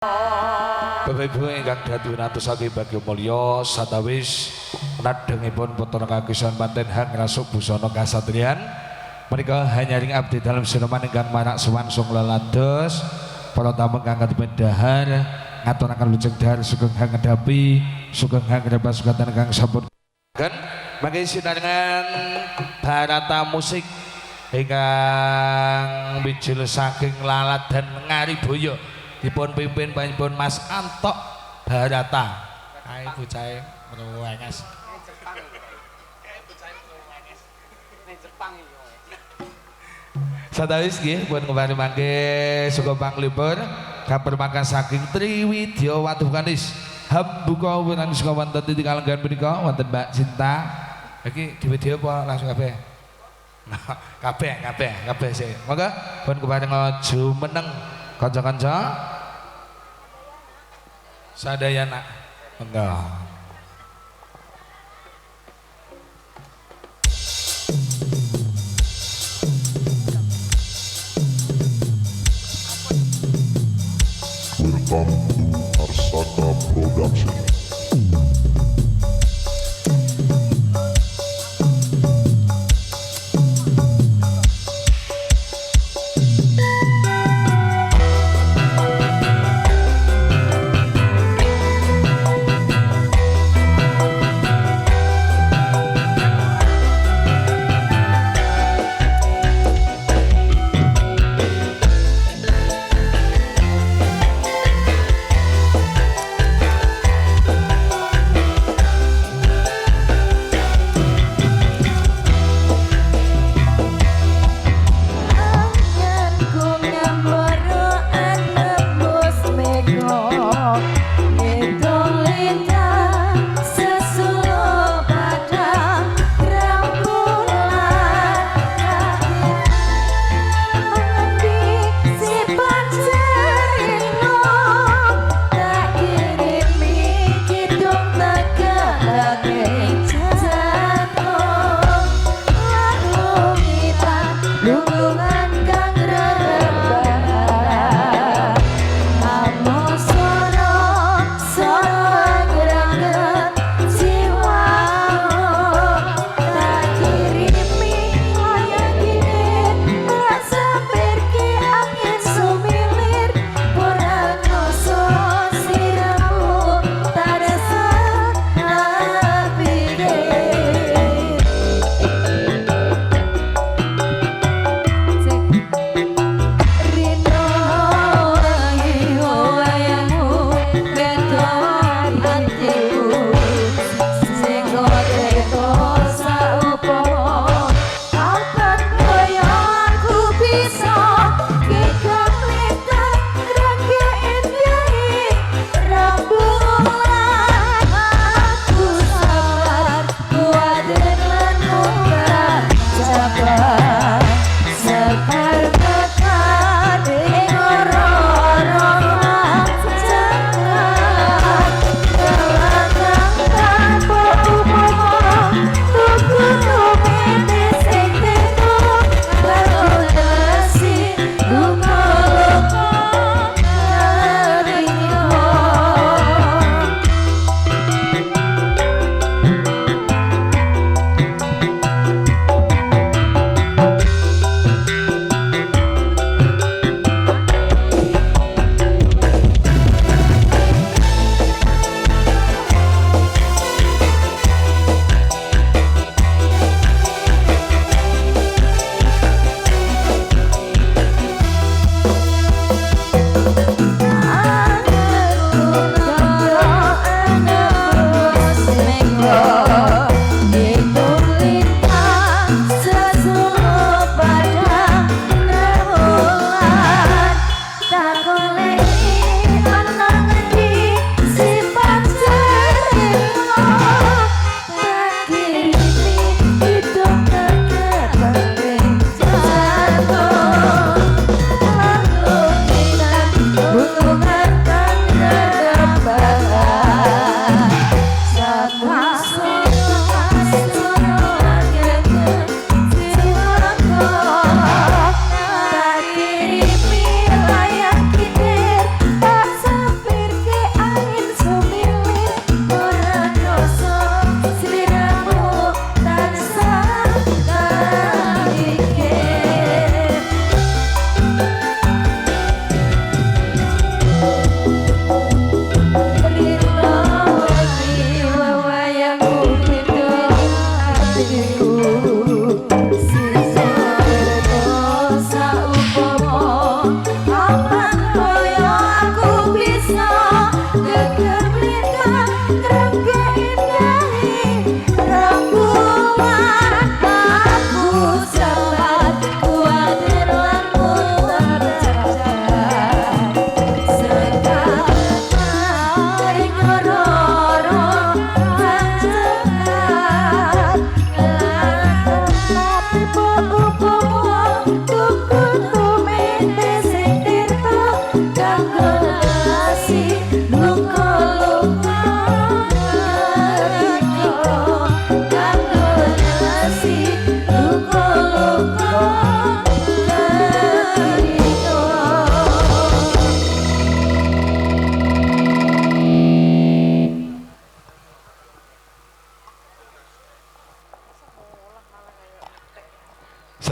Bapak Ibu ingkang dhateng aturaken bagya mulya satawis nadhengipun putra kagisan Panten Hang Rasuk Busana Kasatriyan menika hanyaring abdi dalam sineman ingkang marak sewangsung lelados para tamu ingkang katipun dahar ngaturaken lujeng dahar sugeng hang ngedapi sugeng hang ngedapi sugatan ingkang sampun kan mangke sinarengan Barata musik ingkang bijil saking Lalat dan Ngariboyo dipun pimpin panjenengan Mas Antok Barata. Kae bocahe mruwenges. Sadawis nggih pun kembali mangke suka panglipur kabar makan saking Triwidya Watukanis. Hambuka wenang suka wonten titik kalenggan menika wonten Mbak Cinta. Iki diwedya apa langsung kabeh? Kabeh sih. Monggo pun kembali ngojo meneng kanca-kanca sadayana enggak Welcome to Arsaka Production.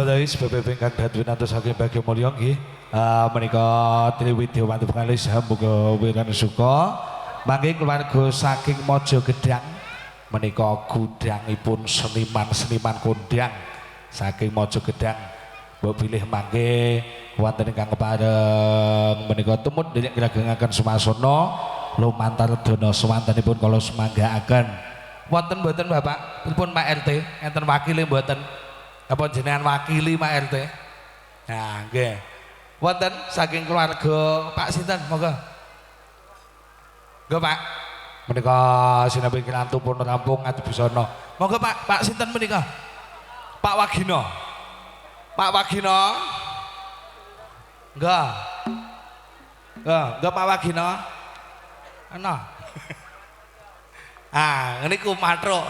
Sadawis BPP ingkang dhatri nantosaken bagya mulya nggih. Menika Triwidya Wanti pengalis muga wiran suka. Mangke keluarga saking Mojo Gedang menika gudangipun seniman-seniman kondang saking Mojo Gedang. Mbok pilih mangke wonten ingkang kepareng menika tumut dherek nglajengaken sumasana lumantar dana sewantenipun kala semanggaaken. Wonten mboten Bapak? Pripun Pak RT? Enten wakile mboten? Apa jenengan wakili Pak RT? Nah, nggih. Wonten saking keluarga Pak sinten? Monggo. Nggih, Pak. Menika sinambi kirantu pun rampung ati busana. Monggo Pak, Pak sinten menika? Pak Wagina. Pak Wagina. Enggak. Enggak Pak Wagina. Ana. Ah, niku matruk.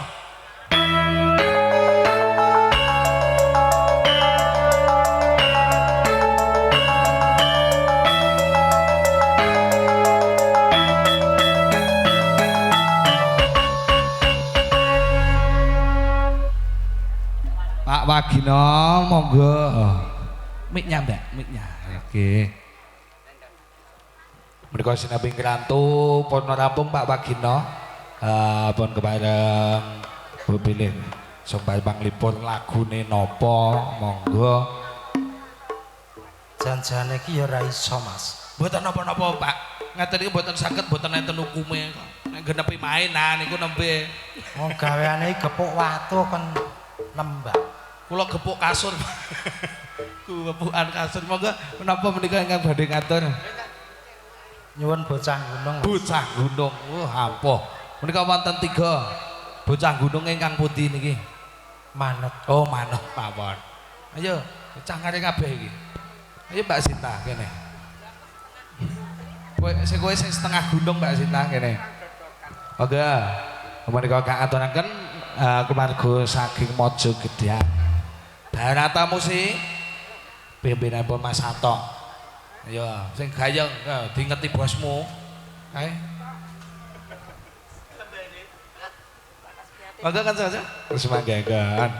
Pak Wagina, monggo. Miknya Mbak, miknya. Oke. Menika sinambi ngrantu pun rampung Pak Wagina. Pun kepareng pilih sobat panglipur lagune napa, monggo. Janjane iki ya ora iso, Mas. Mboten napa-napa, Pak. Ngaten iki mboten saged mboten enten hukume kok. Nek genepi main nah niku nembe. Oh, gaweane iki gepuk watu kon lembah. Kula gepuk kasur. Gepukan kasur. Monggo menapa menika ingkang badhe ngatur? Nyuwun bocah gunung. Bocah gunung. Ampuh. Menika wonten 3. Bocah gunung ingkang pundi niki? Manut. Oh, manut mawon. Ayo, cangkare kabeh iki. Ayo Mbak Sinta kene. Kowe sing setengah gunung Mbak Sinta kene. Monggo. Menika kang aturaken keluarga saking Mojo Gedang. Barata musik pimpinanipun Mas Sato. Ayo, sing gayeng diingeti bosmu. Kae. Monggo kan saja. Terus manggakan.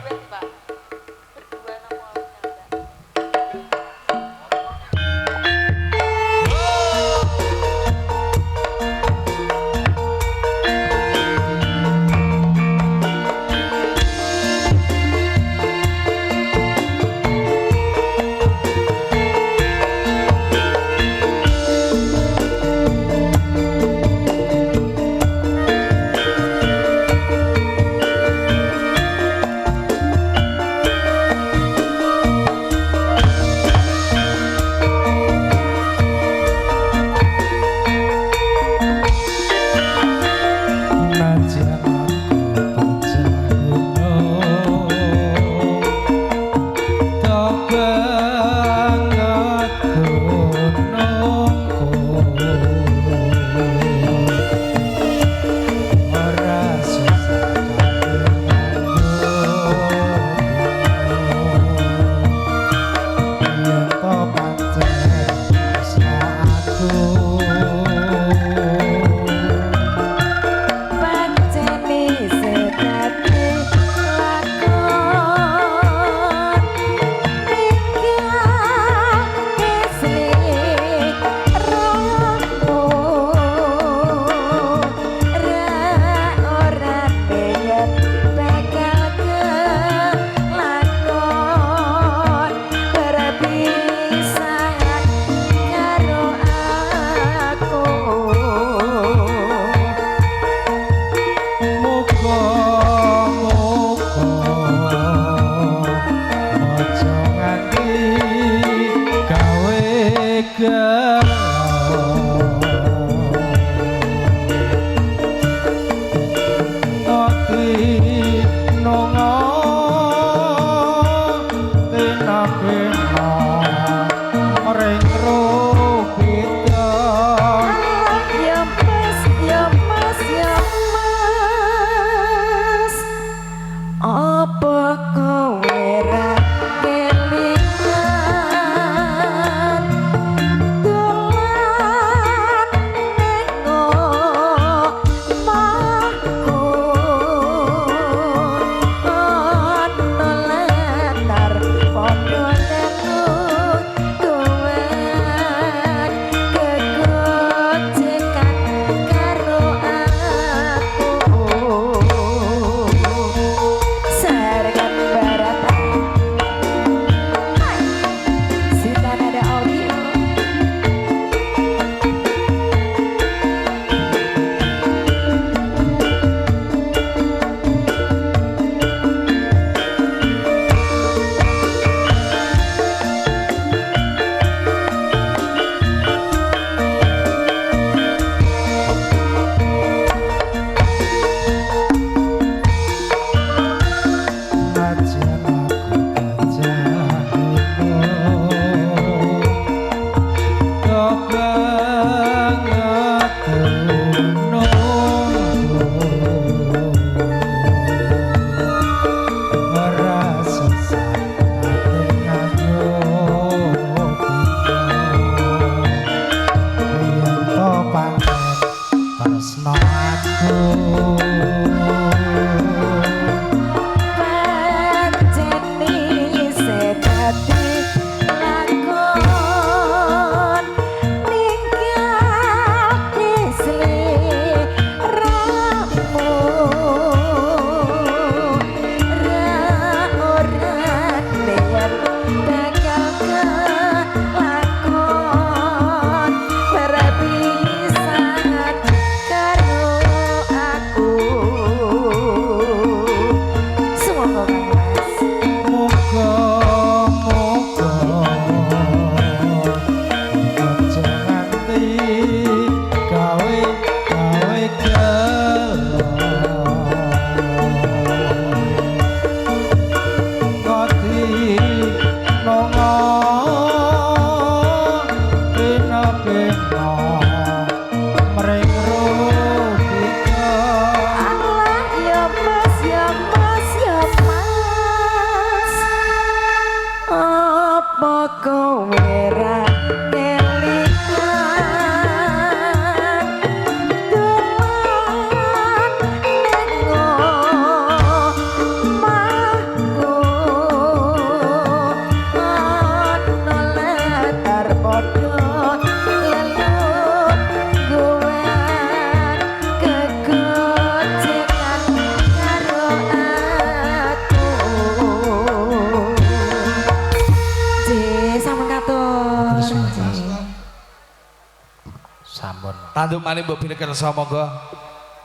Tanduk malih mbok bilih kersa monggo.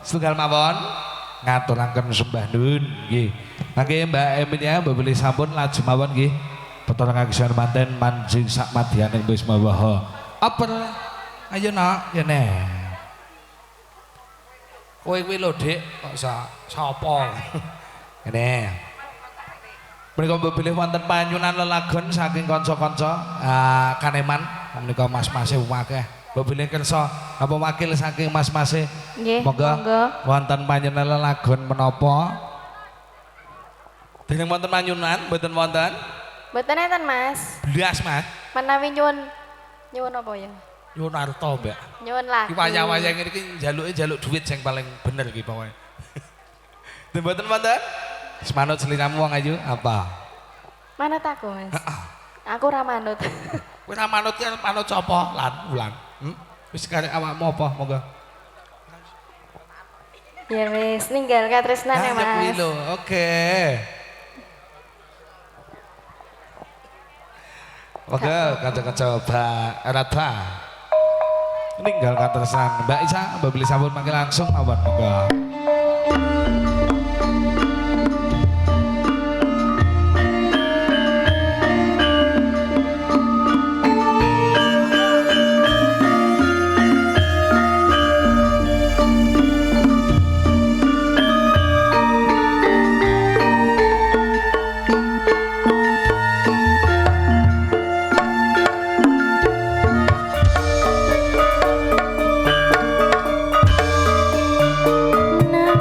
Setunggal mawon ngaturaken sembah nuwun nggih. Mangke Mbak Emilia mbok bilih sampun laju mawon nggih. Petara ngagisan manten manjing sak madyaning wis mawaha. Apa? Ayo nak, yene. Kowe kuwi lho, Dik, kok sapa? Ngene. Menika mbok bilih wonten panyunan lelagon saking kanca-kanca Kaneman menika mas-mase akeh. Mbok bilih kersa apa wakil saking mas-mase. Nggih, Monggo monggo. wonten panyunan lelagon menapa? Dening wonten panyunan mboten wonten? Mboten enten, Mas. Blas, Mas. Menawi nyuwun apa ya? Nyuwun arta, Mbak. Nyuwun lagu. Iki wayah-wayah ngene iki njaluk duit sing paling bener iki pokoke. Mboten wonten? Semanut seliramu wong ayu apa? Manut aku, Mas. Aku ora manut. Kowe ra manut ki manut sapa? Lan ulang. Wis karek awakmu apa monggo. Ya wis ninggal katresnane, Ya kuwi Mas. lho, oke. Monggo kanca-kanca Radha. Ninggal katresnan Mbak Isa, Mbak Beli sampun mangke langsung mawon monggo. Nah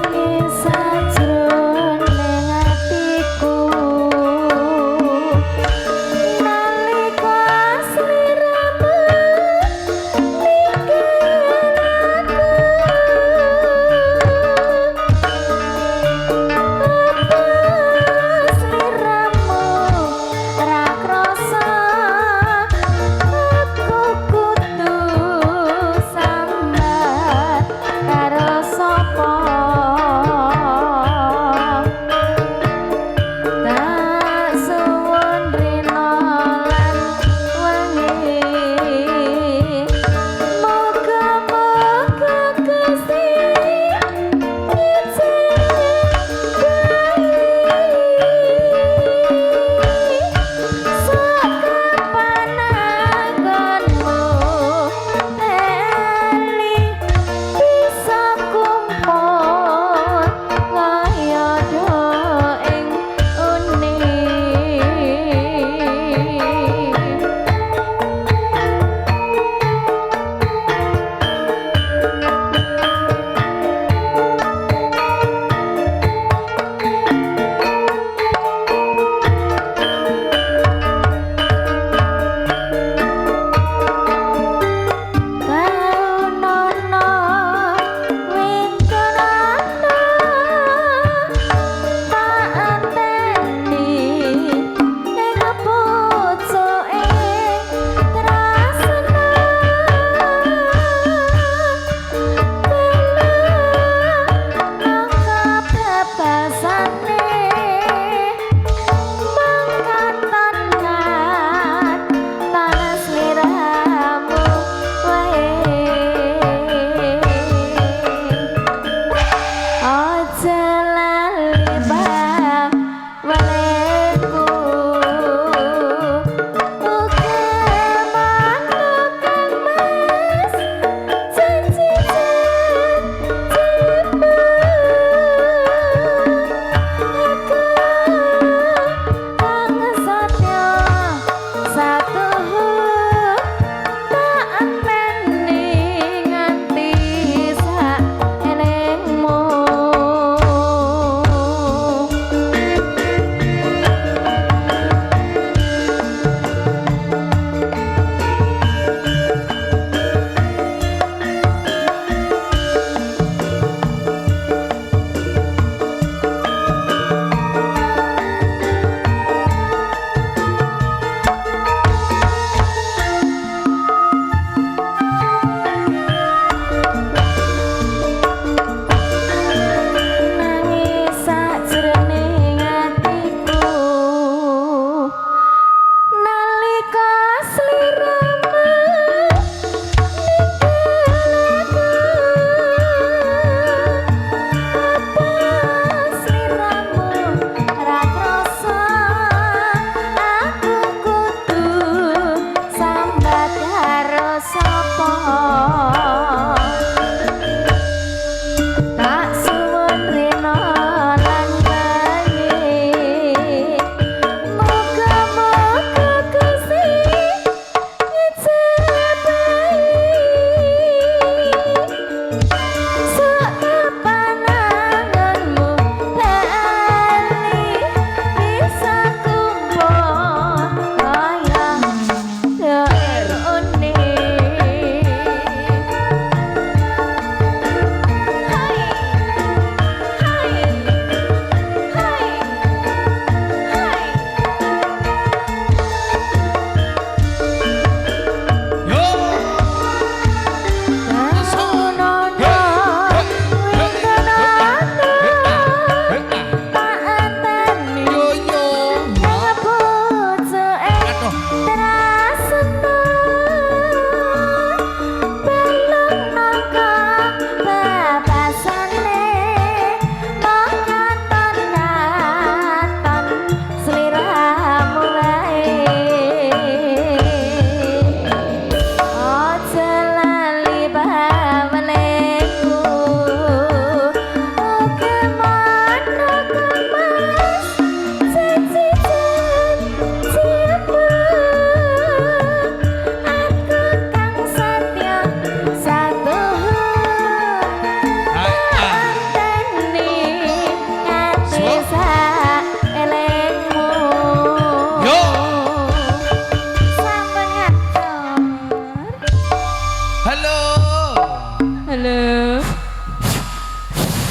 lho.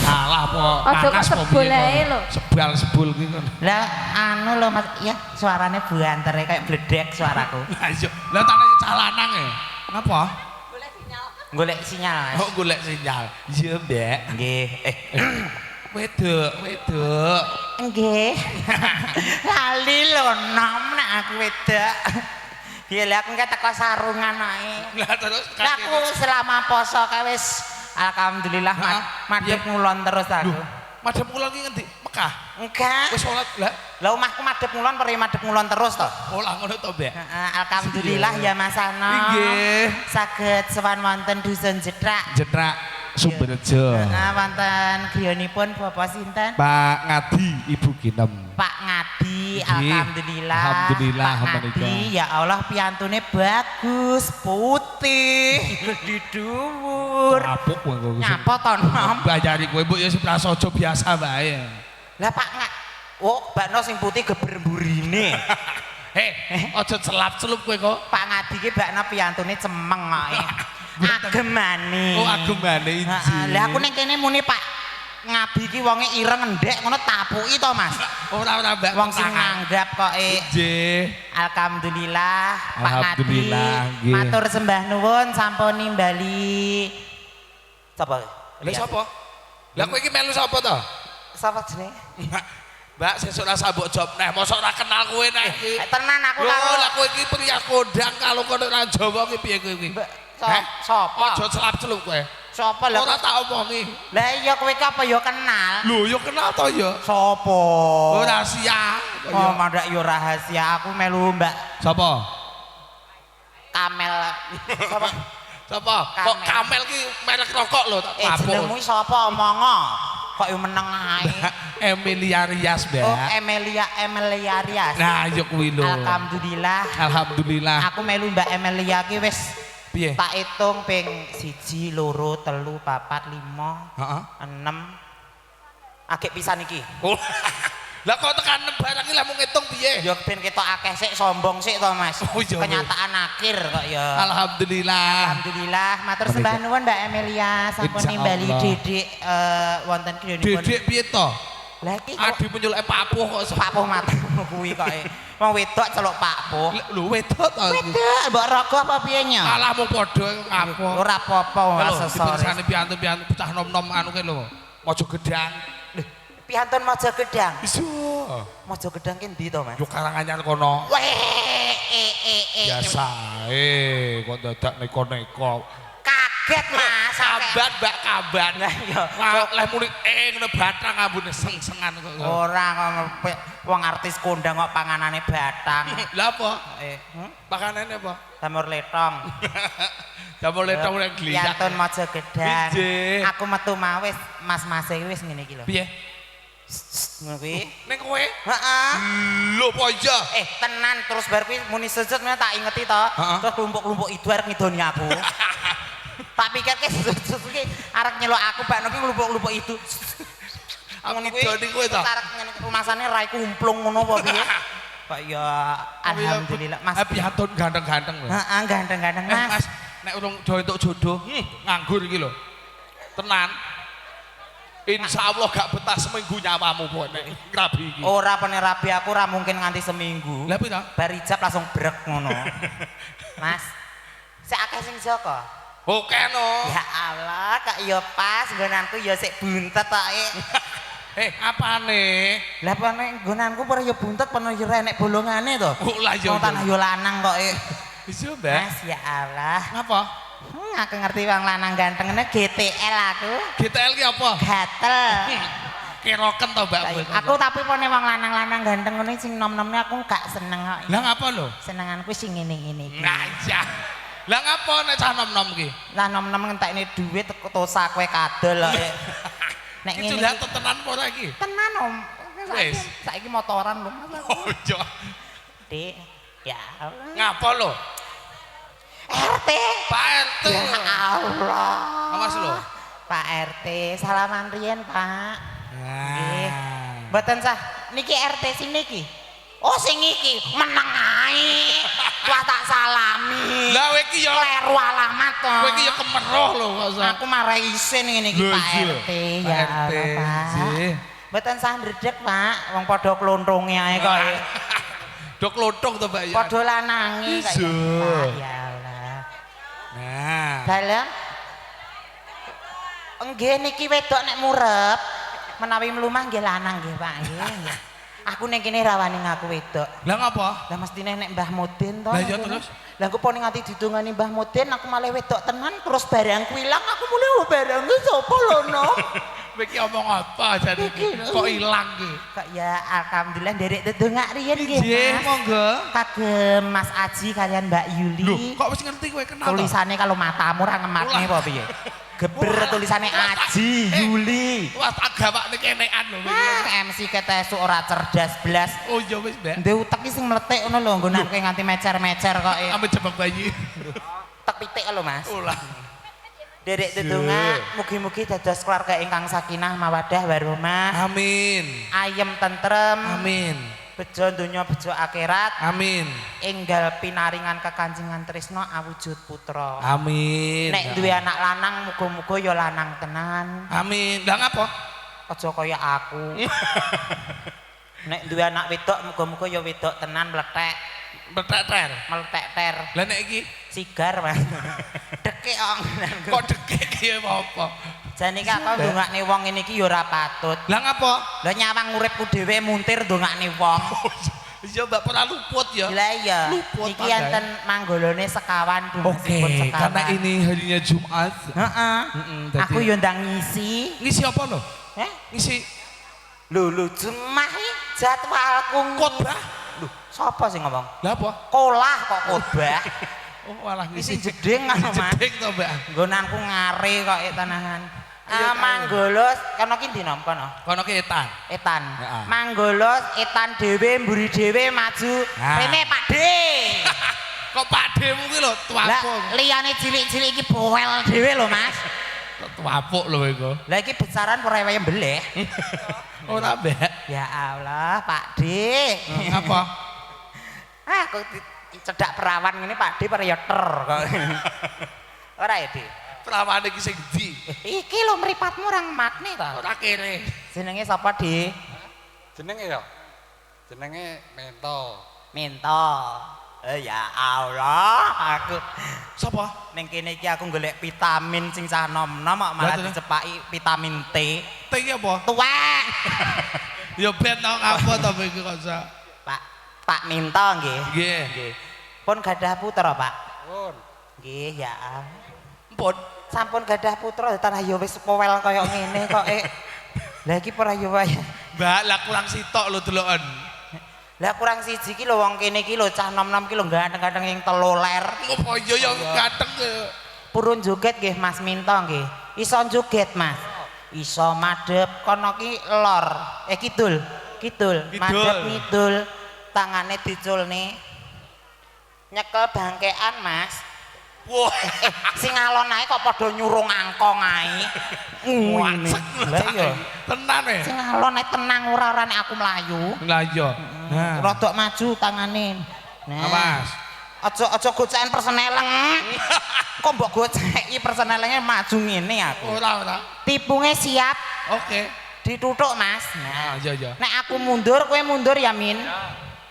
Alah po Aja kok panas po sebul piye ae kono. lho. Sebul ki kon. Lah anu lho Mas, ya suarane buantere kayak bledek suaraku. Lah iya. Lah tak nanya calanang ya. Ngapa? Golek sinyal Mas. Oh golek sinyal. Iya, Mbak. Nggih. Wedok. Nggih. Lali lho nom nek aku wedok. Piye lek aku teko sarungan ae. Lah terus Lah aku selama poso kae wis alhamdulillah madhep ngulon terus aku. Madhep ngulon ki ngendi? Mekah. Enggak. Wis salat lah. Lah omahku madhep ngulon perih madhep ngulon terus to. Oh lah ngono to, Mbak. Alhamdulillah ya Mas Ano. Nggih. Saged sowan wonten dusun Jethrak. Jetrak Sumberjo. Wonten griyanipun Bapak sinten? Pak Ngadi, Ibu Ginem. Pak Ngadi, Nggih. alhamdulillah. Alhamdulillah, Pak Ngadi, menika. ya Allah piantune bagus, putih, gede dhuwur. Apuk kowe kok. Nyapa to nom? Bayari kowe mbok ya Prasaja biasa bae. Lah Pak Ngak. Oh, bakno sing putih geber mburine. Aja celap-celup kowe kok. Pak Ngadi ki bakno piantune cemeng kok. Agemane. Oh, agemane iki. Lah aku ning kene muni Pak Ngadi ki wonge ireng endek ngono tapuki to Mas. Ora Mbak. Wong sing nanggap kok Nggih. Alhamdulillah Pak Ngadi. Alhamdulillah, nggih. Matur sembah nuwun sampun nimbali. Sapa? Lha sapa? Lah kowe iki melu sapa to? Sapa jenenge? Mbak sesuk ora sambok job neh, mosok ora kenal kowe nek iki. Tenan aku Lho, karo lah kowe iki pria kondang kalau kono ora Jawa ki piye kowe iki? sapa? Aja celap-celup kowe. Sapa lho? Ora tak omongi. Lah iya kowe ki apa ya kenal? Lho, yo kenal to ya. Sapa? Oh, rahasia. Oh, mandak yo rahasia. Aku melu Mbak Sapa? Kamel. Sapa? Sapa? Kok Kamel ki merek rokok lho tak Jenengmu sapa omongo? Kok yo meneng ae. Emilia Rias, Mbak. Oh, Emilia Rias. Nah, yo kuwi lho. Alhamdulillah. Alhamdulillah. Aku melu Mbak Emilia ki wis Piye? tak hitung ping 1, 2, 3, 4, 5, 6. Heeh. Akeh pisan iki. Oh. Lah kok tekan barang iki lah mung ngitung piye? Ya ben ketok akeh sik sombong sik to Mas. Oh, iya, Kenyataan akhir kok ya. Alhamdulillah. Alhamdulillah, matur sembah nuwun Mbak Emilia sampun Insya nimbali Allah. Didik wonten griyanipun. Dedek piye to? Lah iki kok Adi menyuluk papuh kok. Pak Poh matamu kuwi kok. Wong wedok celuk Pak Poh. Lho wedok to iki. Wedok mbok rogo apa piye nya? Alah mung padha ngapo. Ora apa-apa Lho, aksesoris. ditulisane piantun-piantun pecah nom-nom anu ke lho. Mojo gedang. Piantun Mojo Gedang. Iso. Mojo Gedang ki ndi to, Mas? Yo Karanganyar kono. Weh. Biasa. Kok dadak neko-neko. Kaget Mas. Kaban, Mbak Kaban. Lah iya. Leh muni ngene batang ambune seng-sengan kok. Ora kok wong artis kondang kok panganane batang. Lah apa? Pakanane apa? Jamur letong. Jamur letong nek gliyak. Piantun Mojo Gedang. Nggih. Aku metu mau wis mas-mase wis ngene iki lho. Piye? Ngono kuwi. Ning kowe? Heeh. Lho apa iya? Tenan terus bar kuwi muni sujud men tak ingeti to. Terus kelompok-kelompok itu arep ngidoni aku. Tak pikirke sujud iki arep nyeluk aku bakno ki kelompok-kelompok itu. Aku ngidoni kowe to. Arep rumasane rai kumplung ngono apa piye? Kok ya alhamdulillah Mas. Piantun ganteng-ganteng lho. Heeh, ganteng-ganteng Mas. Mas, nek urung do entuk jodoh, nganggur iki lho. Tenan. Insya Allah gak betah seminggu nyawamu kok nek rabi iki. Ora pene rabi aku ora mungkin nganti seminggu. Lah piye to? Bar ijab langsung brek ngono. Mas. Sik akeh sing joko. Oke no. Ya Allah, kok ya pas nggonanku ya sik buntet kok. Apane? Lah pene nggonanku ora ya buntet pene ya enek bolongane to. Oh lah ya. Wong tanah ya lanang kok. Iso, Mbak. Mas ya Allah. Ngapa? Aku ngerti wong lanang ganteng ngene GTL aku. GTL ki apa? Gatel. Keroken to, Mbak. Aku tapi pone wong lanang-lanang ganteng ngene sing nom-nomne aku gak seneng kok. Lah ngapa lho? Senenganku sing ngene-ngene iki. Nah, iya. Lah ngapa nek cah nom-nom ki? Lah nom-nom ngentekne dhuwit tosa kowe kadol kok. Nek Iki ngene sudah tenan apa ora iki? tenan Om. Wis. Saiki motoran lho. Oh, iya. Dik. Ya Allah. Ngapa lho? RT. Pak RT. Ya Allah. Awas lho. Pak RT, salaman riyen, Pak. Nah. Mboten sah. Niki RT sini iki. Oh sing iki meneng ae. Wah tak salami. Lah kowe iki ya kleru alamat to. kowe iki ya kemeroh lho kok. Aku marah isin ngene iki Lho, Pak iya. RT Pak ya RT, Allah, Pak. nggih. Mboten sandredeg Pak, wong padha klonthonge ae kok. Dok lontong to Mbak ya. Padha lanange kok Iso. Pak ya Allah. Nah. Dalem. Nggih niki wedok nek murep menawi mlumah nggih lanang nggih Pak nggih. Aku ning kene rawani ngaku wedok. Lah ngapa? Lah mestine nek Mbah Mudin to. Lah iya terus? Lah aku poni nganti didongani Mbah Mudin aku malah wedok tenan terus barangku ilang aku mulai barangku sapa lho no. Kowe iki omong apa jane iki? Kok ilang iki? Kok ya alhamdulillah nderek dedongak riyen nggih. Nggih, Mas. monggo. Kagem Mas Aji kalian Mbak Yuli. Lho, kok wis ngerti kowe kenal to? Tulisannya kalau matamu ra ngematne apa piye? Geber tulisannya Aji Yuli. Wah, tak gawakne kenekan lho. MC ketesu ora cerdas blas. Oh iya wis, Mbak. Ndek utek iki sing meletik ngono lho nggonake nganti mecer-mecer kok. Ambil jebak bayi. Tek pitik lho Mas. Ulah. Derek dedonga mugi-mugi dados keluarga ingkang sakinah mawadah warahmah. Amin. Ayem tentrem. Amin. Bejo donya bejo akhirat. Amin. Enggal pinaringan kekancingan tresna awujud putra. Amin. Nek duwe anak lanang muga-muga ya lanang tenan. Amin. Lah ngapa? Aja kaya aku. Nek duwe anak wedok muga-muga ya wedok tenan mlethek. Beteter. Meletek ter. Lah nek iki Sigar Mas. Dekek ong. kok dekek ki apa? Jane iki aku ndongakne wong ngene iki ya ora patut. Lah ngapa? Lah nyawang uripku dhewe muntir ndongakne wong. Iya Mbak pernah luput ya. Lah iya. Luput, Iki Pandai. enten manggolone sekawan Oke, sekawan. karena ini harinya Jumat. Heeh. Dadi- Aku yo ndang ngisi. Ngisi apa lho? Ngisi Lho jemah iki jadwalku. khotbah. Lho, sapa sing ngomong? Lah apa? Kolah kok khotbah. Oh, malah Isi ngisi jeding ngono Mas. jeding to, Mbak. Nggonanku ngare kok tanahan. Iya, Manggolos kono ki ndi nom kono? Kono ki etan. Etan. Heeh. Manggolos etan dhewe mburi dhewe maju. Ah. Rene Pak De. Kok pakdemu ki lho tuapuk. Lah liyane cilik-cilik iki bowel dhewe lho Mas. Tuapuk lho iku. Lah iki besaran ora wae mbeleh. Ora, Mbak. Ya Allah, Pak De. Apa? Aku cedak perawan ngene Pak De para ya ter kok. Ora ya, De? Perawane iki sing ndi? Iki lho mripatmu orang makne to. Ora kere. Jenenge sapa, De? Jenenge ya? Jenenge Mento. Minto. Ya Allah, aku Sapa? ning kene iki aku golek vitamin sing cah nom-nom kok malah Lah, terus? dicepaki vitamin T. Teh iki apa? Tuwek. Ya ben nang apa to iki kok sa. Pak Minto nggih. Nggih. Pun gadah putra, Pak. Pun. Nggih, ya. Ampun. Sampun gadah putra tanah ya wis powel kaya ngene kok. Lah iki ora ya wae. Mbak, lah kurang sitok lho deloken. Lah kurang siji ki lho wong kene iki lho cah nom-nom ki lho ganteng-ganteng yang telu ler. Apa iya ya ganteng ke. Purun joget nggih Mas Minto nggih. Iso joget Mas. Iso madhep kono ki lor. Kidul. Madhep ngidul. Tangane diculne. Nyekel bangkean Mas. Wah, Sing alon ae kok padha nyurung angkong ae. wancek. Lah iya. Tenan e. Sing alon ae tenang ora nek aku mlayu. Lah iya. Nah, Rodok maju tangane. Mas. Aja gocekan perseneleng. Kok mbok goceki persenelenge maju ngene aku. Ora. Tipunge siap, Oke. dituthuk Mas. Ah, iya. Nek aku mundur, kowe mundur ya Min.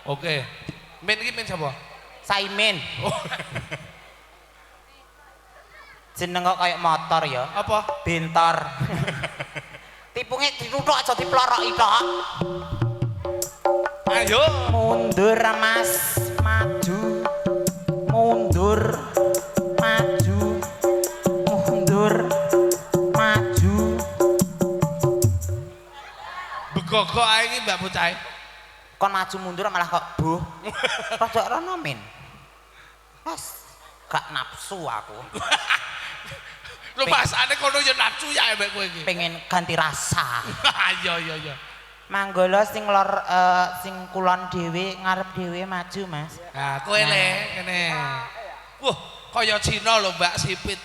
Oke. Men iki men sapa? Saimin. Oh, Jeneng kok kayak motor ya. apa? Bentor. Tipunge dituthuk aja diploroki tok. Ayo. Mundur Mas, maju. Mundur, maju. Mundur, maju. Begogok ae iki Mbak Bocah. Kon maju mundur malah kok buh. Rodok rono Min. Mas, gak nafsu aku. Lho masane kono ya nafsu ya mbek kowe iki. Pengen ganti rasa. Iya. Manggala sing lor sing kulon dhewe ngarep dhewe maju Mas. Nah, kowe le kene. Wah, kaya Cina lho Mbak sipit.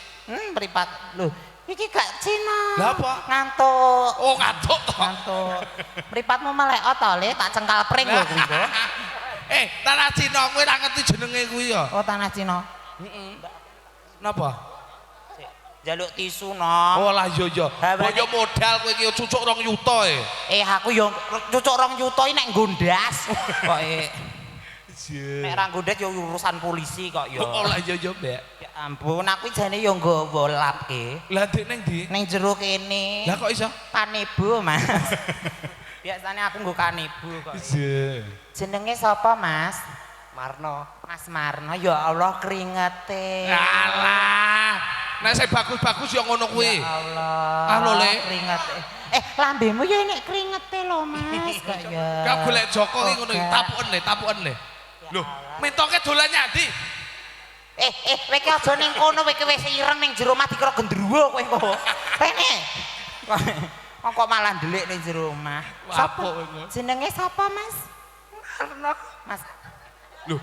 Mripat. Lho, iki gak Cina. Lah apa? Ngantuk. Oh, ngantuk to. Ngantuk. Mripatmu melek to, Le, tak cengkal pring lho kuwi. Tanah Cina kowe ora ngerti jenenge kuwi ya. Oh, tanah Cina. Napa? Jaluk tisu no. Oh lah iya. Boyo modal kowe iki cucuk 2 yuta e. Aku yo cucuk 2 yuta iki nek nggondas. Kok nek ra nggondas yo urusan polisi kok yo. Oh lah iya Mbak. Ya ampun, aku jane yo nggawa lapke. Lah ndek ning ndi? Ning jero kene. Lah kok iso? Kanebo, Mas. Biasanya aku nggo kanebo kok. Iya. Jenenge sapa, Mas? Marno. Mas Marno, ya Allah kringete. Alah. Nek saya bagus-bagus ya ngono kuwi. Ya Allah. Anu Le. Kringete. Lambemu ya enek kringete lho, Mas. Kok ya. Kau golek Joko iki ngono iki, tapuken le. Lho, mentoke dolan nyandi. Kowe ki aja ning kono, kowe wis ireng ning jero omah dikira gendruwo kowe kok. Rene. Kok malah ndelik ning jero omah. Sapa? Jenenge sapa, Mas? Marno. Mas. Lho.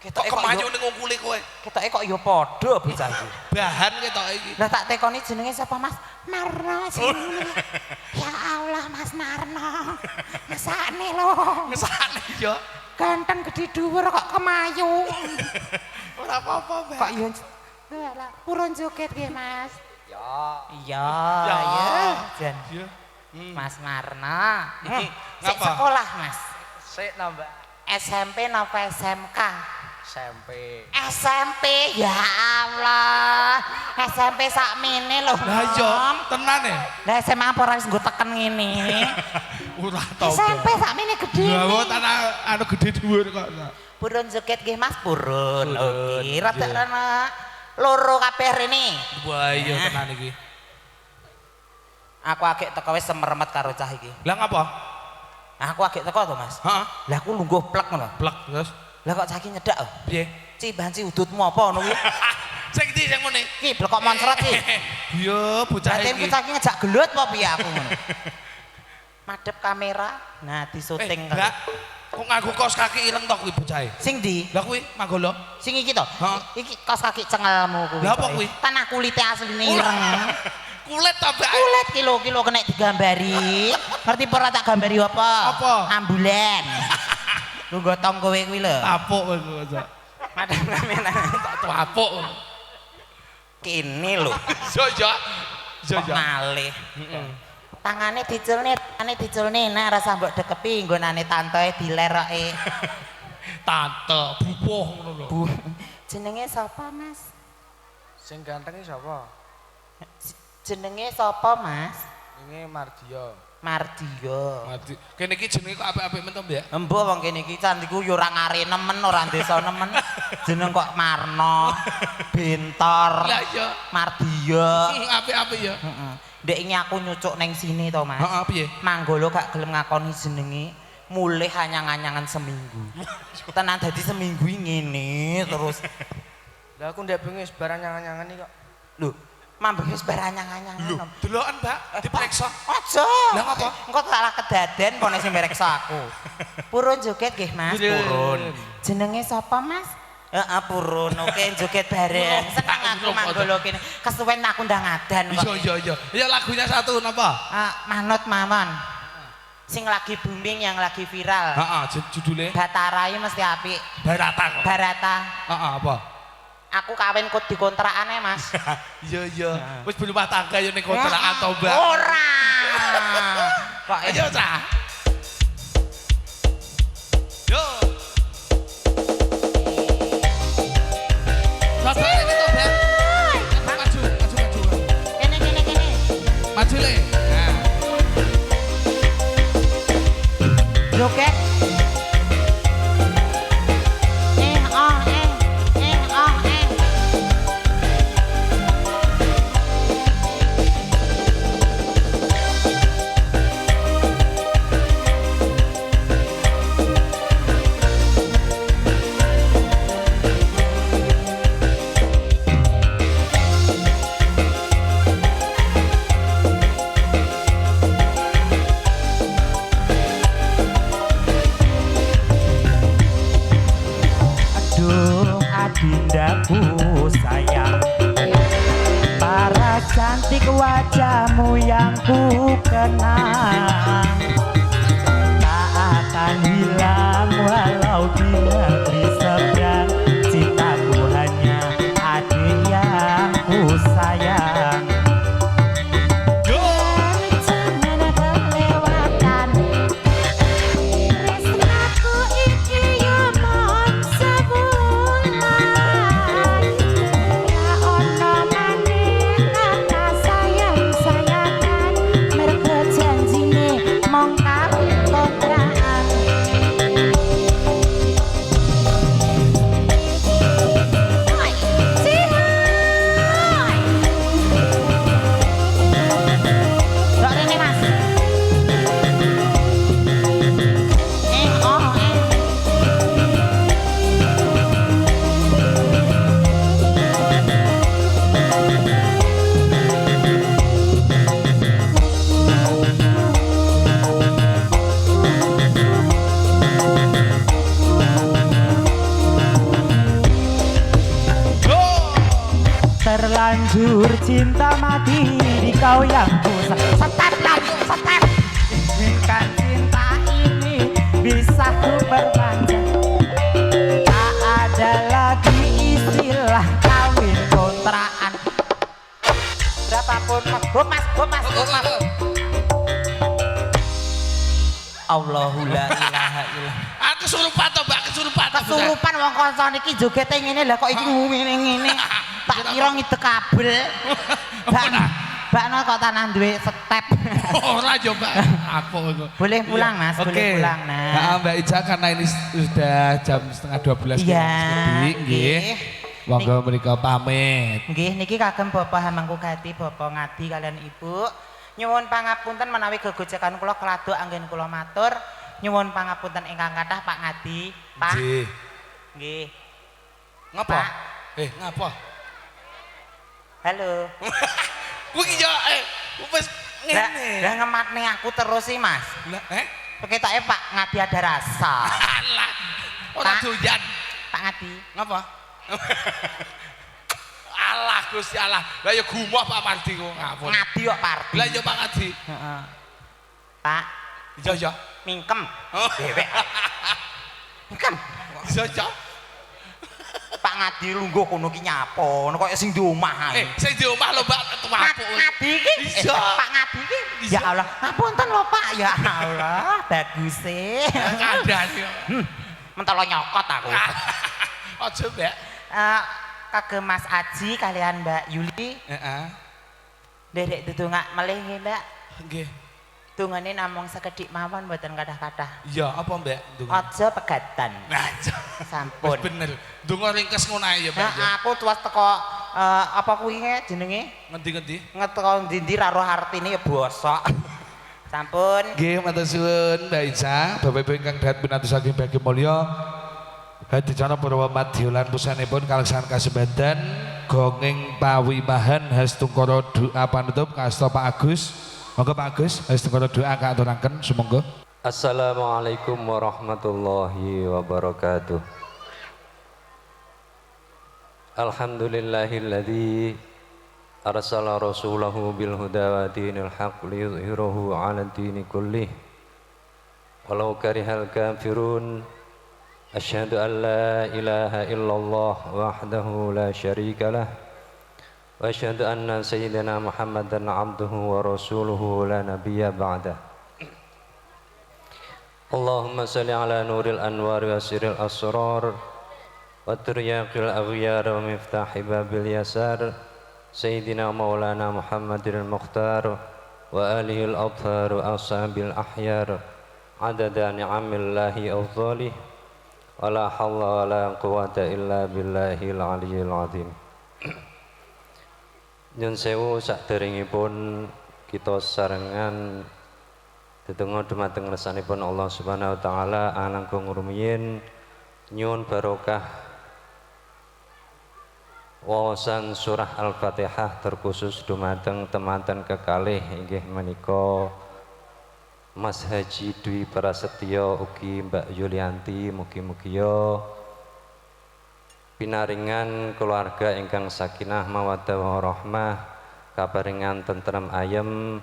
Ketoke Kok kemayu ning ngungkuli kowe. Ketoke kok ya padha bocah iki. Bahan ketoke iki. Lah tak tekoni jenenge sapa, Mas? Marno jenenge. Ya Allah, Mas Marno. Mesakne lho. Mesakne yo. Ganteng gede dhuwur kok kemayu. Ora apa-apa, Mbak. Kok yo lah purun joget nggih, Mas. Iya, Ya. Jan. Iya. Mas Marno. Iki ngapa? sekolah, Mas. Sik nambah SMP napa SMK? SMP. SMP, ya Allah. SMP sakmene lho. Lah iya, tenan e. Lah SMA apa ora wis nggo teken ngene. Ora tau. SMP sakmene gedhe. Lah kok tanah anu gede dhuwur kok. Purun joget nggih Mas, purun. Oke, rada ana loro kabeh rene. Wah iya tenan iki. Aku agek teko wis semeremet karo cah iki. Lah ngapa? Aku agek teko to, Mas. Heeh. Lah aku lungguh plek ngono. Blek terus. Lah kok cah iki nyedak. Piye? Cibanci udutmu apa ngono kuwi? Sing ndi sing ngene? Ki blekok moncret ki. Iya, bocah Batin ku iki. cah iki ngejak gelut apa piye aku ngono. Madhep kamera, nah disyuting Mbak, kok nganggo kaos kaki ireng to kuwi bocahe? Sing ndi? Lah kuwi manggolo. Sing iki to? Heeh. Iki kaos kaki cengelmu kuwi. Lah apa kuwi? Tanah kulite asline ireng. Kulit ta, Mbak? Kulit kilo-kilo kena digambari. Ngerti ora tak gambari apa? Apa? Ambulan. Lu gotong kowe kuwi lho. Apuk kowe kok. Madam kamera. Tak apuk. Kene lho. Iya. Iya. Kok malih. Tangane diculne, nek rasa mbok dekepi nggonane tantoe dileroke. Tante, bubuh ngono lho. Bu, jenenge sapa, Mas? Sing ganteng iki sapa? Jenenge sapa, Mas? Ini Mardio. Mardio. Mati. Kene iki jenenge kok apik-apik men to, Mbak? Embuh wong kene iki cantiku yo ora ngare nemen, ora desa nemen. Jeneng kok Marno, Bentor, Lah iya. Mardio. Apik-apik ya. Heeh. Ndek iki aku nyucuk ning sini to, Mas. Heeh, piye? Manggolo gak gelem ngakoni jenenge. Mulih anyang-anyangan seminggu. Tenan dadi seminggu ngene terus. Lah aku ndek bengi barang nyangan-nyangan iki kok. Lho, mambek wis bar anyang-anyangan. Lho, deloken, Mbak, diperiksa. Aja. Lah ngapa? Engko salah kedaden kone sing mereksa aku. Purun joget nggih, Mas. Purun. Jenenge sapa, Mas? Heeh, Purun. Oke, joget bareng. Seneng aku manggolo kene. Kesuwen aku ndang adan kok. Iya. Ya lagunya satu napa? Manut mawon. Sing lagi booming yang lagi viral. Heeh, judule Batarai mesti apik. Barata kok. Barata. Heeh, apa? Aku kawin kok dikontraane, Mas. Iya. Wis berumah tangga ya ning kontrakan to, Mbak. Ora. Kok Ayo, Cah. Yo. Bapak ini to, Mbak. Maju. Kene. Maju le. Nah. Joget. Adindaku sayang, para cantik wajahmu yang ku kenang tak akan hilang walau jujur cinta mati di kau yang ku Step langsung step. inginkan cinta ini bisa ku perpanjang. Tak ada lagi istilah kawin kontrakan. Berapapun mas, go mas, go mas, go mas. Allahu la ilaha illallah. Aku kesurupan to, Mbak, kesurupan. Kesurupan wong kanca niki jogete ngene lha kok iki ngene-ngene. Tak kira ngidek kabel. Bakno kok tanah duwe step. Ora yo, Mbak. Apa iku? Boleh pulang mas, boleh pulang nah. Nah, Mbak Ica karena ini sudah jam setengah 12 Iya, nggih. nggih. Monggo menika pamit. Nggih niki kagem Bapak Hamangkugati, Bapak Ngadi kalian Ibu. Nyuwun pangapunten menawi gegojekan kula keladuk anggen kula matur. Nyuwun pangapunten ingkang kathah Pak Ngadi. Pak. Nggih. Nggih. Ngapa? Pak. Ngapa? Halo. Kuwi yo wis Lah ngene. ngematne aku terus sih Mas. Lah, Ketoke Pak Ngadi ada rasa. Alah. Ora Pak. doyan. Pak Ngadi. Ngapa? Allah Gusti Allah. Lah ya gumoh Pak Mardi kok ngapun. Ngadi kok Pardi. Lah ya Pak Ngadi. Heeh. Pak, Iya ya. mingkem. Oh. Dewek. Mingkem. Iya ya. Pak Ngadi lungguh kono ki nyapo, kaya sing di omah ae. Sing di omah lho Mbak tuwapuk. Ngadi ki, Iya. Pak Ngadi ki. Ya Allah, ngapunten lho Pak. Ya Allah, bagus e. Kandhane yo. Mentolo nyokot aku. Aja Mbak. Kagem Mas Aji kalian Mbak Yuli, Heeh. nderek dudungak melih nggih Mbak. Nggih. Dungane namung sekedhik mawon mboten kathah-kathah. Iya, apa Mbak? Ndung. Aja pegatan. Nah, Sampun. wis bener. Ndonga ringkes ngono ae ya, Mbak. ya. Nah, aku tuwas teko apa kuwi jenenge? Ngendi-ngendi? Ngeteko ndi-ndi ra roh artine ya bosok. Sampun. Nggih, matur suwun Mbak Ica, Bapak Ibu ingkang dahat pinantos saking Bagyo Mulya. Hadijana Purwa Madya lan pusanipun kaleksan kasebadan gonging pawimahan hastungkara doa panutup kasta Pak Agus. Monggo Pak Agus hastungkara doa kaaturaken sumangga. Assalamualaikum warahmatullahi wabarakatuh. Alhamdulillahilladzi arsala rasulahu bil huda wa dinil haqq liyudhhirahu 'ala dini kullih walau karihal kafirun. Asyhadu an la ilaha illallah wahdahu la syarika lah wa asyhadu anna sayyidina Muhammadan 'abduhu wa rasuluhu la nabiyya ba'dah. Allahumma salli ala nuril anwar wa siril asrar wa tiryaqil aghyar wa miftahi babil yasar sayyidina maulana Muhammadil mukhtar wa alihil athhar wa ashabil ahyar adada ni'amillahi afdhalih wala hawla wala quwata illa billahil aliyyil azim. Nyun sewu saderengipun kita sarengan Dedonga dumateng ngersanipun Allah Subhanahu wa taala alangkung rumiyin nyuwun barokah wawasan surah Al-Fatihah terkhusus dumateng temanten kekalih inggih menika Mas Haji Dwi Prasetyo ugi Mbak Yulianti mugi-mugi pinaringan keluarga ingkang sakinah mawaddah warahmah kaparingan tentrem ayem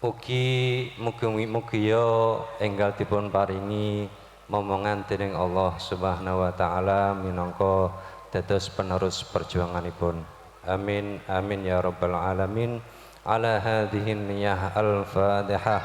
ugi mugi-mugi enggal dipun paringi momongan dening Allah Subhanahu wa taala minangka dados penerus perjuanganipun. Amin amin ya rabbal alamin. Ala hadhihi niyyah al-Fatihah.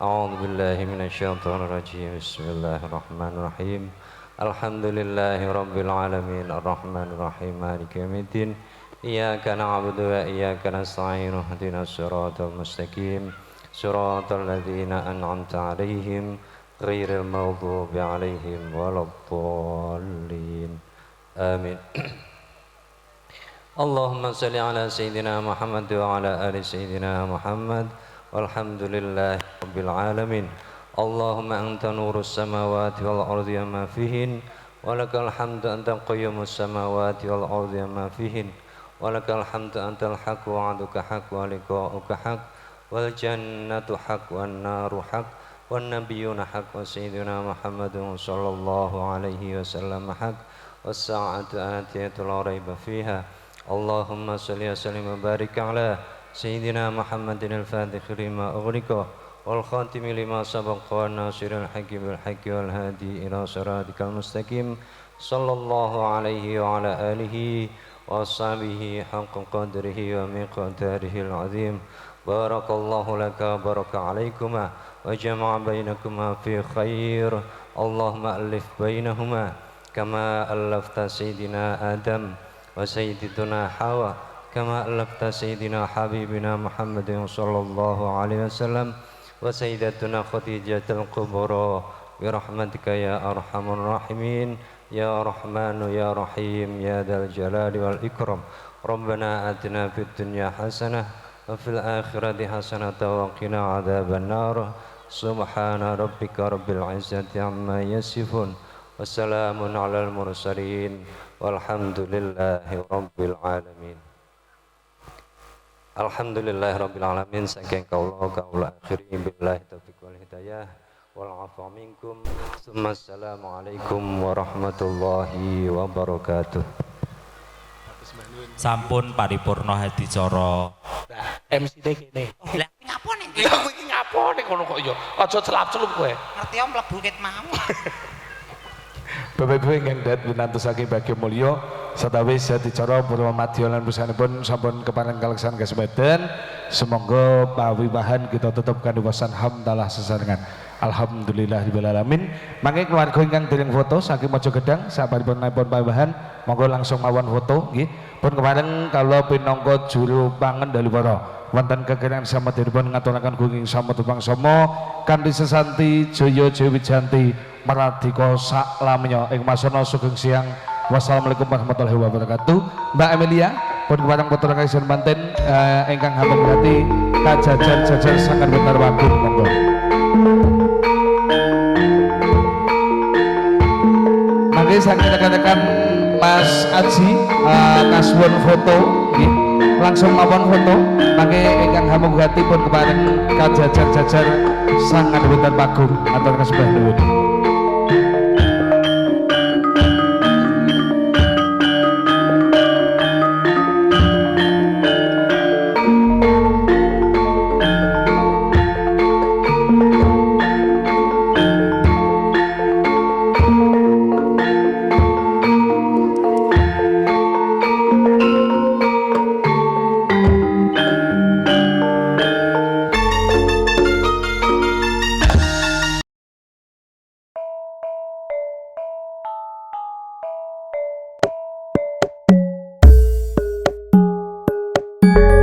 A'udzu billahi minasyaitonir rajim. Bismillahirrahmanirrahim. Alhamdulillahi rabbil alamin arrahmanir rahim maliki yaumiddin. Iyyaka na'budu wa iyyaka nasta'in ihdinas siratal mustaqim. Siratal ladzina an'amta 'alaihim ghairil maghdubi 'alaihim waladdallin. Amin. Allahumma salli ala Sayyidina Muhammad wa ala ali Sayyidina Muhammad walhamdulillahi rabbil alamin. Allahumma anta nurus samawati wal ardi ma fihin walakal hamdu anta qayyumus samawati wal ardi ma fihin walakal hamdu antal haq wa aduka haq wa liqa'uka haq wal jannatu haq wan naru haq wan nabiyyuna haq wa Sayyidina Muhammadun sallallahu alaihi wasallam haq والساعة آتية لا ريب فيها اللهم صل وسلم وبارك على سيدنا محمد الفاتح لما أغلق والخاتم لما سبق والناصر الحق بالحق والهادي إلى صراطك المستقيم صلى الله عليه وعلى آله وأصحابه حق قدره ومقداره العظيم بارك الله لك وبارك عليكما وجمع بينكما في خير اللهم ألف بينهما كما ألفت سيدنا آدم وسيدتنا حواء كما ألفت سيدنا حبيبنا محمد صلى الله عليه وسلم وسيدتنا خديجة الكبرى برحمتك يا أرحم الراحمين يا رحمن يا رحيم يا ذا الجلال والإكرام ربنا آتنا في الدنيا حسنة وفي الآخرة حسنة وقنا عذاب النار سبحان ربك رب العزة عما يصفون وسلام على المرسلين والحمد لله رب العالمين. Alhamdulillah Rabbil Alamin. Saking kaula akhirin billahi taufiq wal hidayah wal afu minkum. Assalamualaikum warahmatullahi wabarakatuh. Sampun paripurna hadicara. MC-ne kene. Lah ngapone? Ya kowe iki ngapone ngono kok ya. Aja celap-celup kowe. Ngerti om mlebu ket mau. Bapak-bapak ingkang dahat pinantosaken bagya mulya satawis adicara purwa madya lan pusanipun sampun kepareng kaleksan kasebatan. Semoga pawiwahan kita tetep kanduwasan hamdalah sesarengan. Alhamdulillahirabbil alamin. Mangke keluarga ingkang dereng foto saking Mojogedang sabaripun napun pawiwahan monggo langsung mawon foto nggih. Pun kepareng kala pinangka juru pangendhalipara wonten kegiatan samadyanipun ngaturaken gunging samut pangsama kanthi sesanti Jaya Jawijanti Maradika saklamnya ing masana sugeng siang. Wassalamualaikum warahmatullahi wabarakatuh. Mbak Amelia pun kepareng putra kaisar manten ingkang hatur hati kajajar-jajar sangat benar wagung monggo. Mangke saking rekan-rekan Mas Aji kasuwun foto nggih. Langsung mawon foto mangke ingkang hamuhati pun kepareng kajajar-jajar sangat benar wagung atur kasebah nuwun. You